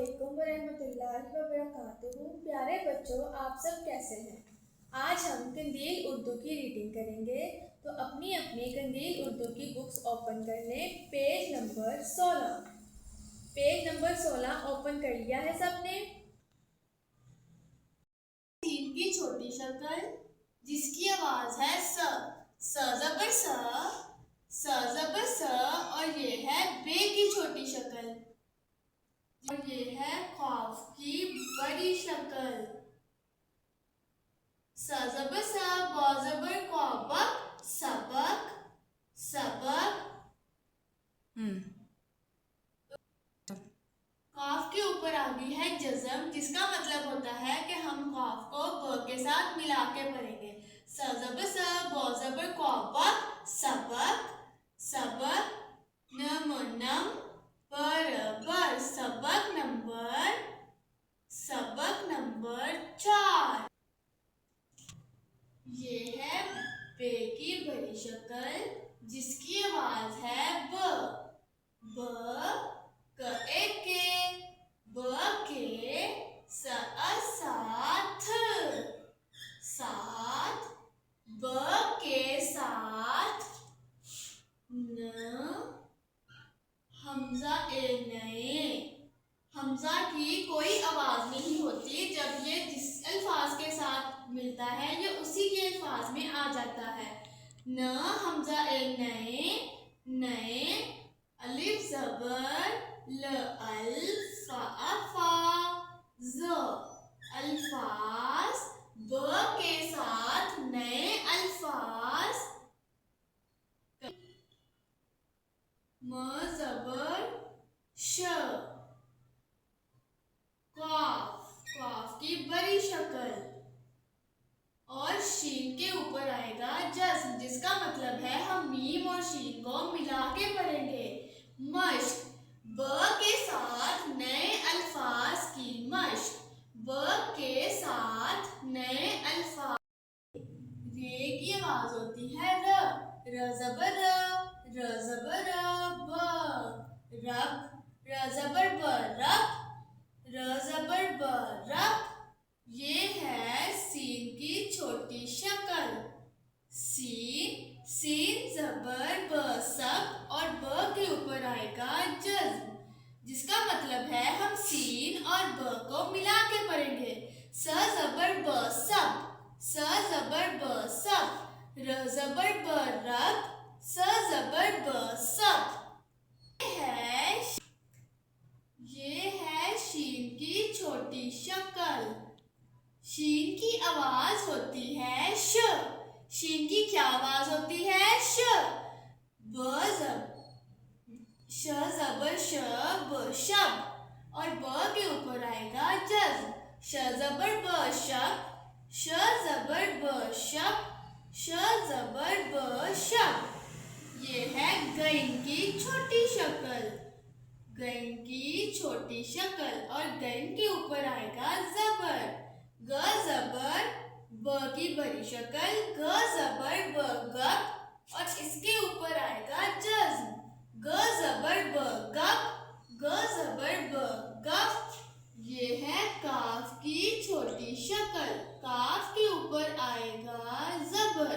अस्सलामुअलैकुम वरहमतुल्लाहि वबरकातुहू। प्यारे बच्चों, आप सब कैसे हैं? आज हम कंदील उर्दू की रीडिंग करेंगे, तो अपनी अपनी कंदील उर्दू की बुक्स ओपन कर लें। पेज नंबर 16 ओपन कर लिया है सबने? सीन की छोटी शक्ल जिसकी आवाज है स जबर स जबर स, और ये है बे की छोटी शक्ल, और ये है खौफ की बड़ी शक्ल। स जबर स, ब जबर क, बक सबक सबक। काफ के ऊपर आ गई है जज़म, जिसका मतलब होता है कि हम काफ को ब के साथ मिला के पढ़ेंगे। स जबर स, ब जबर क, बक सबक सबक। नम नम, पर बर, सबक नंबर 4। ये है बे की बड़ी शक्ल जिसकी आवाज है ब क के साथ साथ, ब के साथ न, हमजा ए नए। हमजा की कोई आवाज नहीं होती, जब ये जिस अल्फाज के साथ मिलता है ये उसी के अल्फाज में आ जाता है। न, हमजा ए नए नए। अलिफ जबर ल, अल्फा ज, अल्फाज। ब के साथ नए अल्फाज। म जबर श, काफ की बड़ी शक्ल, और शीन के ऊपर आएगा जज्म, जिसका मतलब है हम मीम और शीन को मिला के पढ़ेंगे। मश्क, ब के साथ नए अल्फाज की मश्क, ब के साथ नए अल्फाज। रे की आवाज होती है र जबर र जबर ब, रब। र जबर ब, रब। र जबर ब, रब। ये है सीन की छोटी शक्ल। सीन जबर ब सब, और ब के ऊपर आएगा जज्म, जिसका मतलब है हम सीन और ब को मिला के पढ़ेंगे। स जबर ब सब, स जबर ब सब। र जबर ब रब, स जबर ब सब। ये है शीन की छोटी शक्ल। शीन की आवाज होती है श। शीन की क्या आवाज होती है? श। श जबर श, ब शब, और ब के ऊपर आएगा जज्म। श जबर ब शब, श जबर ब शब, श जबर ब शब। ये है गैन की छोटी शक्ल। गैन की छोटी शक्ल, और गैन के ऊपर आएगा जबर। ग जबर ब की बड़ी शक्ल, ग जबर ब गप, और इसके ऊपर आएगा जज्म। ग जबर ब गप, ग जबर ब गप। ये है काफ की छोटी शक्ल। काफ के ऊपर आएगा जबर।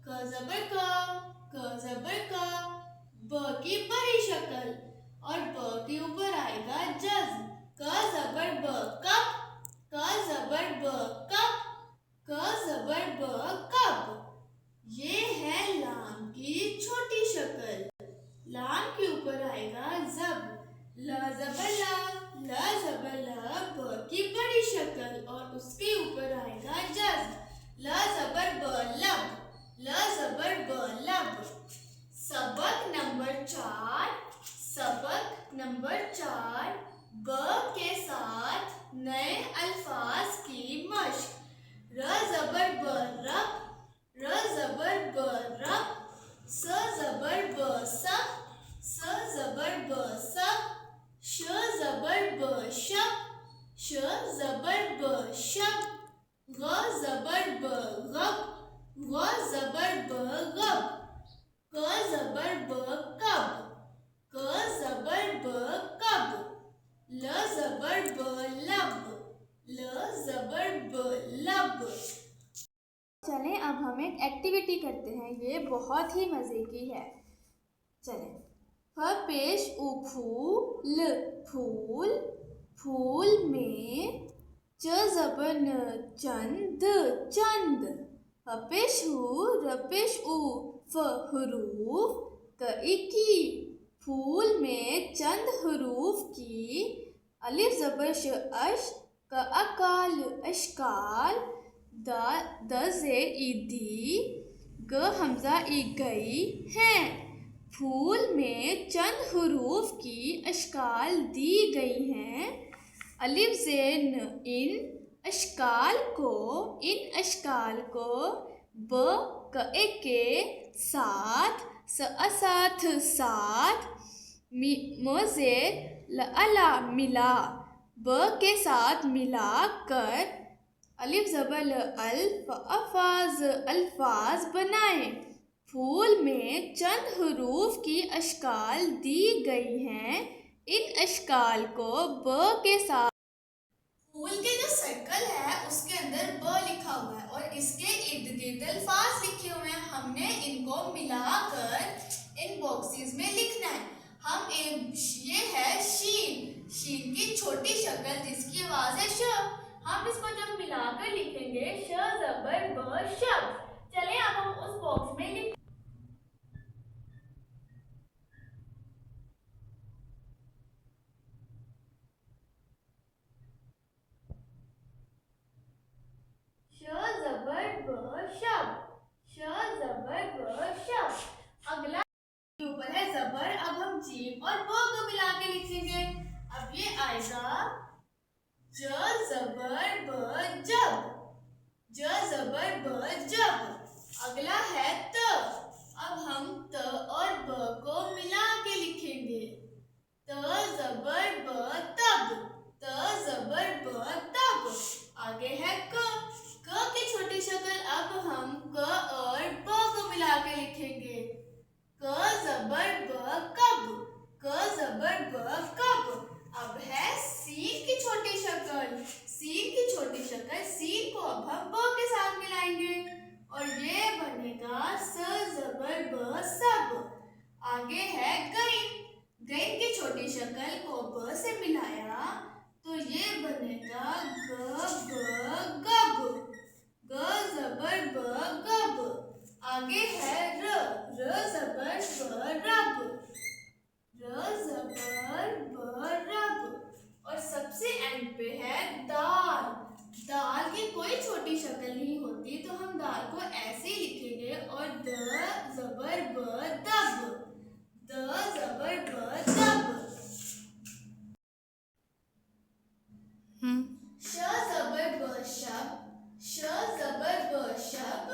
क जबर क जबर क, ब की बड़ी शक्ल, और ब के ऊपर आएगा जज्म। क जबर ब कप, क जबर ब कप, क जबर ब कब। ये है लाम की छोटी शक्ल। लाम के ऊपर आएगा जब। ल जबर ल जबर ल, ब की बड़ी शक्ल, और उसके ऊपर आएगा जज्म। ल जबर ब लब, ल जबर ब लब। सबक नंबर 4। सबक नंबर 4, ब के साथ नए अल्फाज की मश्क। र जबर ब रब, र जबर ब रब। स जबर ब सब, स जबर ब सब। श जबर ब शब, श जबर ब शब। ग जबर ब गब, ग जबर ब गब। क जबर ब कब, क जबर ब कब। ल जबर जबर ब लब, ल जबर ब लब। चलें अब हम एक एक्टिविटी करते हैं, ये बहुत ही मज़े की है। चलें, फ पेश उ फूल, फूल, फूल में च ज़बर न चंद, चंद। ह पेश हु र पेश उ फ हरूफ क की, फूल में चंद हरूफ की। अलिफ ज़बर श अश क अकाल, अशकाल। द से ईदी, ग हमजा ई गई हैं। फूल में चंद हरूफ की अशकाल दी गई हैं। अलिफ से न इन अशकाल को, इन अशकाल को ब क के साथ, स साथ साथ, म से ल अला मिला, ब के साथ मिला कर अलिफ ज़बर ल अल्फ अफ़ाज, अल्फाज बनाए। फूल में चंद हरूफ की अशकाल दी गई हैं। इन अशकाल को ब के साथ, फूल के जो सर्कल है उसके अंदर ब लिखा हुआ है और इसके इर्द गिर्द अल्फाज लिखे हुए हैं। हमने इनको मिलाकर इन बॉक्सेस में लिखना है। ये है शीन, शीन की छोटी शक्ल जिसकी आवाज है श। हम इसको जब मिलाकर लिखेंगे श ज़बर ब शब। चलें अब हम उस बॉक्स में लिख, श ज़बर ब शब, श ज़बर ब शब। अगला ऊपर है ज़बर, अब हम जीम और ब को मिला के लिखेंगे। अब ये आएगा ज ज़बर ब जब, ज ज़बर ब जब। अगला है त, अब हम त और ब को मिला के लिखेंगे। त ज़बर ब तब, त ज़बर ब तब। आगे है क की छोटी शक्ल, अब हम क और ब को मिला के लिखेंगे। क ज़बर ब कब, क ज़बर ब कब। अब है सीन की छोटी शक्ल, सीन की छोटी शक्ल, सीन को अब हम ब के साथ मिलाएंगे और ये बनेगा स ज़बर ब सब। आगे है गैन, गैन की छोटी शक्ल को ब से मिलाया तो ये बनेगा ग ब गब, ग ज़बर ब गब। आगे है र ज़बर ब रब, र ज़बर ब रब। और सबसे एंड पे है दाल, दाल की कोई छोटी शक्ल नहीं होती तो हम दाल को ऐसे ही लिखेंगे और द ज़बर ब दब, द ज़बर ब दब। श ज़बर ब शब, श ज़बर ब शब।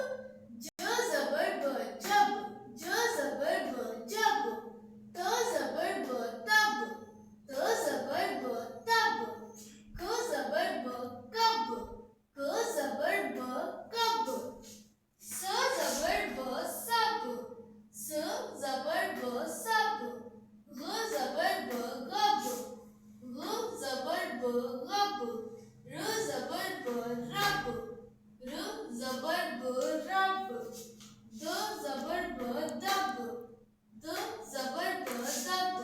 ज ज़बर ब जब, ज ज़बर ब जब। त ज़बर ब तब, त ज़बर ब तब। क ज़बर ब कब, क ज़बर ब कब। स ज़बर ब सब, स ज़बर ब सब। ग ज़बर ब गब, ग ज़बर ब गब। र ज़बर ब रब, र ज़बर ब रब। द ज़बर ब दब, द ज़बर ब दब।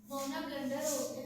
मोना ब्लेंडर हो गया।